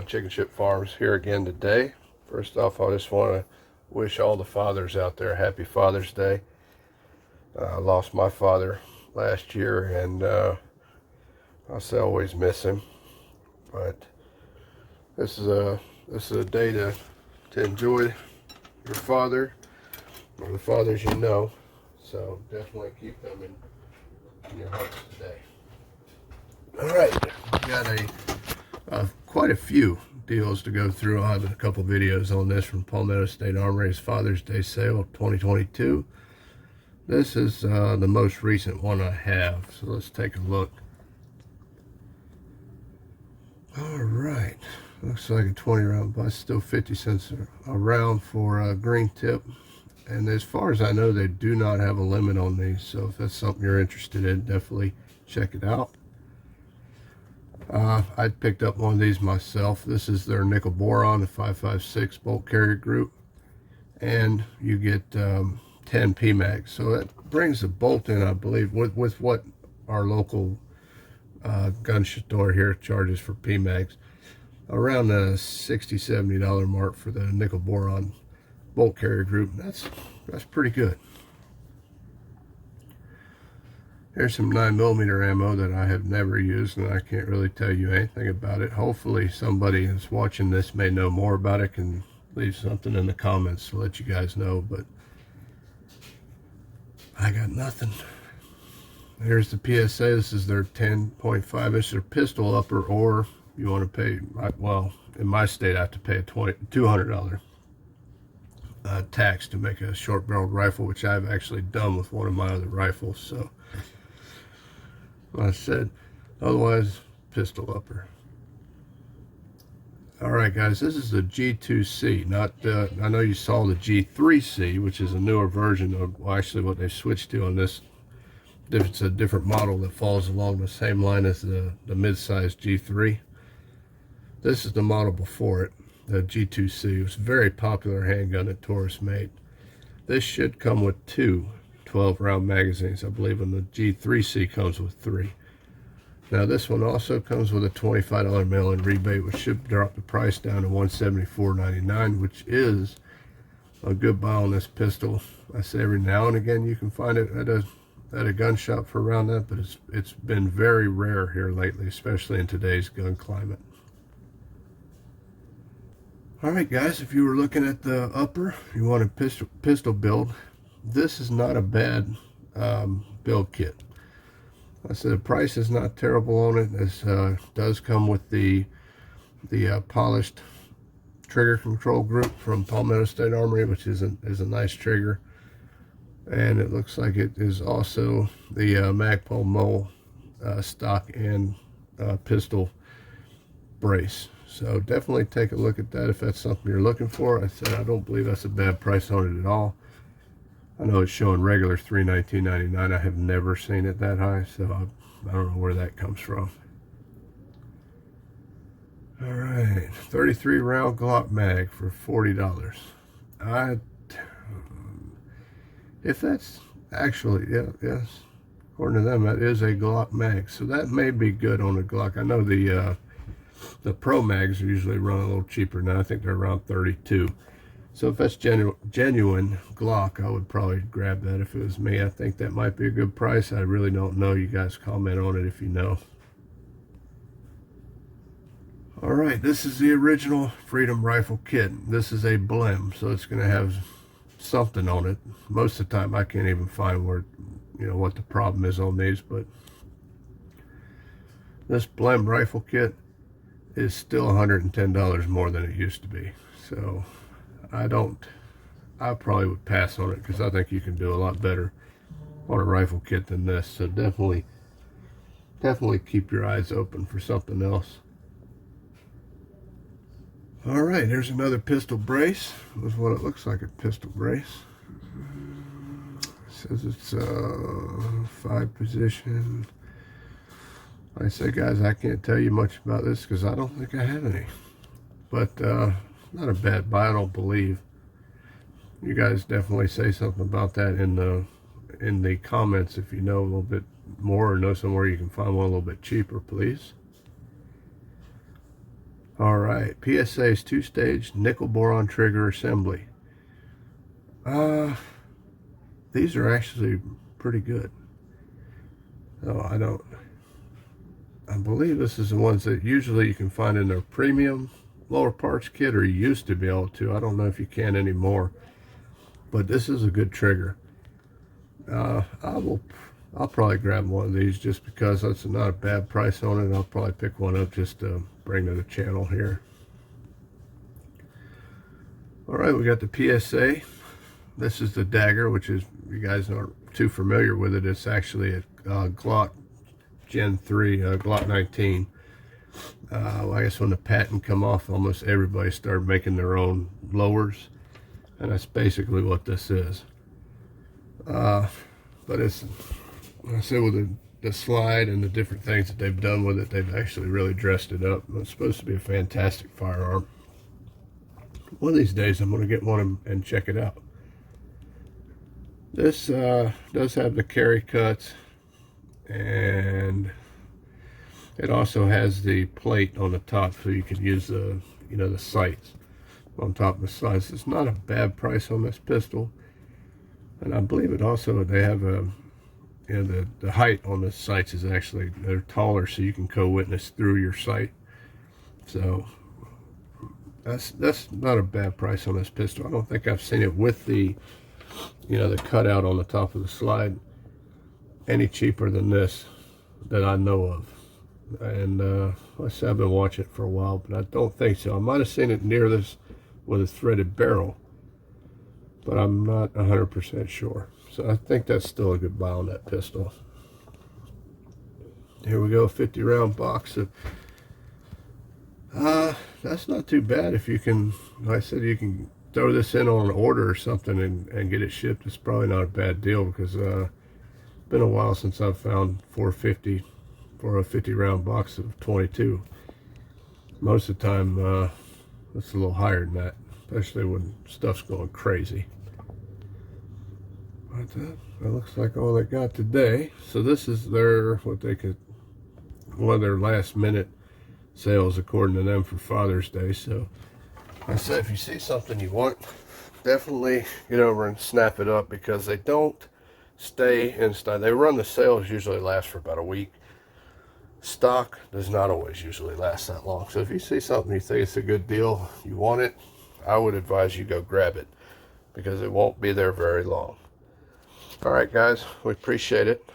Chicken Ship Farms here again today. First off, I just want to wish all the fathers out there happy Father's Day. I lost my father last year, and I always miss him. But this is a day to enjoy your father or the fathers you know. So definitely keep them in your hearts today. All right, we got quite a few deals to go through. I have a couple videos on this from Palmetto State Armory's Father's Day Sale 2022. This is the most recent one I have, so let's take a look. All right, looks like a 20 round, but still 50 cents a round for a green tip. And as far as I know, they do not have a limit on these, so if that's something you're interested in, definitely check it out. I picked up one of these myself. This is their nickel boron, the 556 bolt carrier group, and you get 10 PMags. So that brings the bolt in, I believe, with what our local gun store here charges for PMags, around the $60–70 mark for the nickel boron bolt carrier group. That's pretty good. Here's some 9mm ammo that I have never used, and I can't really tell you anything about it. Hopefully somebody who's watching this may know more about it, can leave something in the comments to let you guys know, but I got nothing. Here's the PSA. This is their 10.5 inch, their pistol upper, or you want to pay, well, in my state I have to pay a $200 tax to make a short barreled rifle, which I've actually done with one of my other rifles. So I said, otherwise, pistol upper. All right, guys, this is the G2C. Not, I know you saw the G3C, which is a newer version of, well, actually what they switched to on this. It's a different model that falls along the same line as the mid-size G3. This is the model before it, the G2C. It was a very popular handgun that Taurus made. This should come with two 12-round magazines, I believe, and the G3C comes with 3. Now this one also comes with a $25 mail-in rebate, which should drop the price down to $174.99, which is a good buy on this pistol. I say every now and again you can find it at a gun shop for around that, but it's been very rare here lately, especially in today's gun climate. All right, guys, if you were looking at the upper, you want a pistol build, this is not a bad build kit. I said the price is not terrible on it. This does come with the polished trigger control group from Palmetto State Armory, which is a nice trigger. And it looks like it is also the Magpul Mole stock and pistol brace. So definitely take a look at that if that's something you're looking for. I said I don't believe that's a bad price on it at all. I know it's showing regular $319.99. I have never seen it that high, so I don't know where that comes from. All right, 33 round Glock mag for $40. If that's actually, yes, according to them, that is a Glock mag, so that may be good on a Glock. I know the Pro mags usually run a little cheaper now. I think they're around 32. So if that's genuine Glock, I would probably grab that if it was me. I think that might be a good price. I really don't know. You guys comment on it if you know. All right, this is the original Freedom Rifle kit. This is a blem, so it's going to have something on it. Most of the time I can't even find where, what the problem is on these, but this blem rifle kit is still $110 more than it used to be. So I probably would pass on it, because I think you can do a lot better on a rifle kit than this. So definitely keep your eyes open for something else. All right, here's another pistol brace. This is what it looks like, a pistol brace. It says it's 5 position. Like I say, guys, I can't tell you much about this because I don't think I have any. But not a bad buy, I don't believe. You guys definitely say something about that in the comments if you know a little bit more or know somewhere you can find one a little bit cheaper, please. All right, PSA's 2-stage nickel boron trigger assembly. These are actually pretty good. Oh, I believe this is the ones that usually you can find in their premium lower parts kit, or you used to be able to. I don't know if you can anymore, but this is a good trigger. I'll probably grab one of these just because that's not a bad price on it. I'll probably pick one up just to bring to the channel here. All right, we got the PSA. This is the Dagger, which is, you guys aren't too familiar with it. It's actually a Glock Gen 3, Glock 19. I guess when the patent come off, almost everybody started making their own lowers, and that's basically what this is. But it's, like I said, with the slide and the different things that they've done with it, they've actually really dressed it up. It's supposed to be a fantastic firearm. One of these days I'm going to get one and check it out. This does have the carry cuts, and it also has the plate on the top, so you can use the, you know, the sights on top of the sights. It's not a bad price on this pistol, and I believe it also, they have a, you know, the height on the sights is actually, they're taller, so you can co-witness through your sight. So that's not a bad price on this pistol. I don't think I've seen it with the, you know, the cutout on the top of the slide any cheaper than this that I know of. And like I said, I've been watching it for a while, but I don't think so. I might have seen it near this with a threaded barrel, but I'm not 100% sure. So I think that's still a good buy on that pistol. Here we go, 50 round box of, that's not too bad. If you can, like I said, you can throw this in on an order or something and get it shipped. It's probably not a bad deal, because it's been a while since I've found $4.50 for a 50 round box of 22. Most of the time it's a little higher than that, especially when stuff's going crazy. But that looks like all they got today. So this is their, one of their last minute sales according to them for Father's Day. So I said, if you see something you want, definitely get over and snap it up, because they don't stay in stock. They run the sales, usually last for about a week. Stock does not always usually last that long. So if you see something you think it's a good deal, you want it, I would advise you go grab it, because it won't be there very long. All right, guys, we appreciate it.